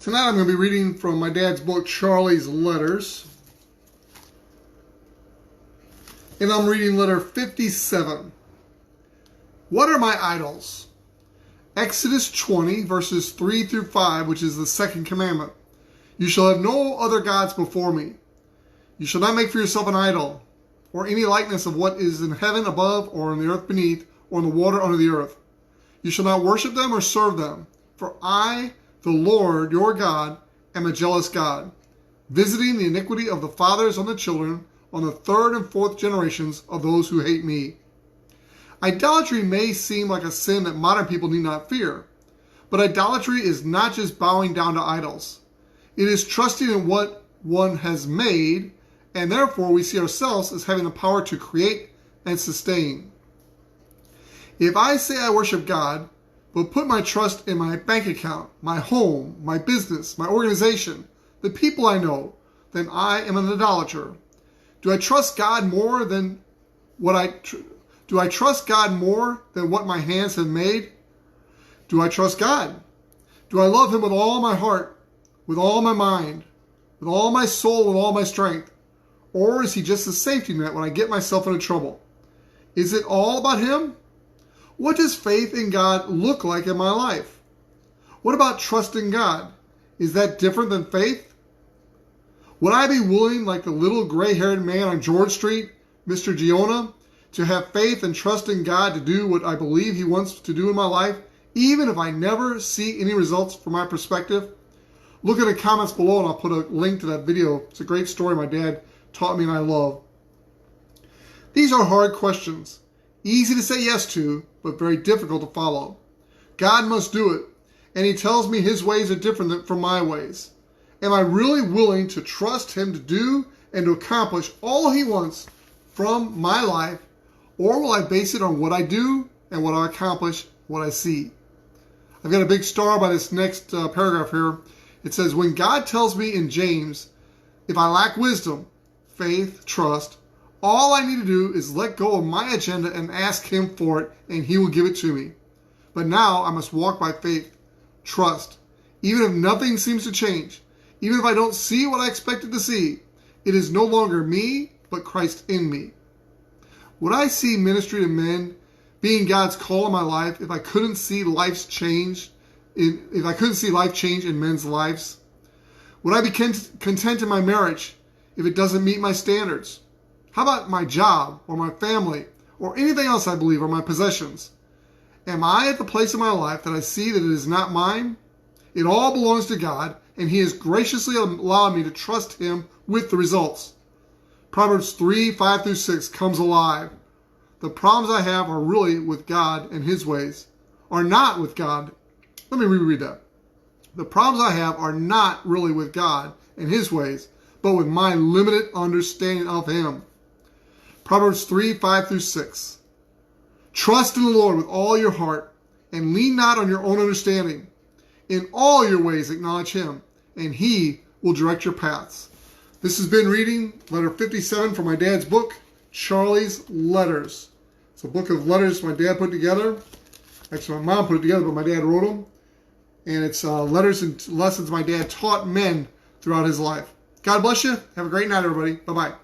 Tonight I'm going to be reading from my dad's book, Charlie's Letters. And I'm reading letter 57. What are my idols? Exodus 20, verses 3 through 5, which is the second commandment. You shall have no other gods before me. You shall not make for yourself an idol, or any likeness of what is in heaven above, or in the earth beneath, or in the water under the earth. You shall not worship them or serve them, for I, the Lord your God, am a jealous God, visiting the iniquity of the fathers on the children, on the third and fourth generations of those who hate me. Idolatry may seem like a sin that modern people need not fear, but idolatry is not just bowing down to idols. It is trusting in what one has made, and therefore we see ourselves as having the power to create and sustain. If I say I worship God, but put my trust in my bank account, my home, my business, my organization, the people I know, then I am an idolater. Do I trust God more than what my hands have made? Do I trust God? Do I love Him with all my heart, with all my mind, with all my soul, with all my strength? Or is He just a safety net when I get myself into trouble? Is it all about Him? What does faith in God look like in my life? What about trusting God? Is that different than faith? Would I be willing, like the little gray-haired man on George Street, Mr. Genoia, to have faith and trust in God to do what I believe He wants to do in my life, even if I never see any results from my perspective? Look in the comments below and I'll put a link to that video. It's a great story my dad taught me and I love. These are hard questions. Easy to say yes to, but very difficult to follow. God must do it, and He tells me His ways are different from my ways. Am I really willing to trust Him to do and to accomplish all He wants from my life, or will I base it on what I do and what I accomplish, what I see? I've got a big star by this next paragraph here. It says, when God tells me in James, if I lack wisdom, faith, trust, all I need to do is let go of my agenda and ask Him for it, and He will give it to me. But now I must walk by faith, trust. Even if nothing seems to change, even if I don't see what I expected to see, it is no longer me, but Christ in me. Would I see ministry to men being God's call in my life if I couldn't see life change in men's lives? Would I be content in my marriage if it doesn't meet my standards? How about my job or my family or anything else I believe or my possessions? Am I at the place in my life that I see that it is not mine? It all belongs to God, and He has graciously allowed me to trust Him with the results. Proverbs 3, 5 through 6 comes alive. The problems I have are really with God and His ways, are not with God. Let me reread that. The problems I have are not really with God and His ways, but with my limited understanding of Him. Proverbs 3, 5 through 6. Trust in the Lord with all your heart, and lean not on your own understanding. In all your ways acknowledge Him, and He will direct your paths. This has been reading letter 57 from my dad's book, Charlie's Letters. It's a book of letters my dad put together. Actually, my mom put it together, but my dad wrote them. And it's letters and lessons my dad taught men throughout his life. God bless you. Have a great night, everybody. Bye-bye.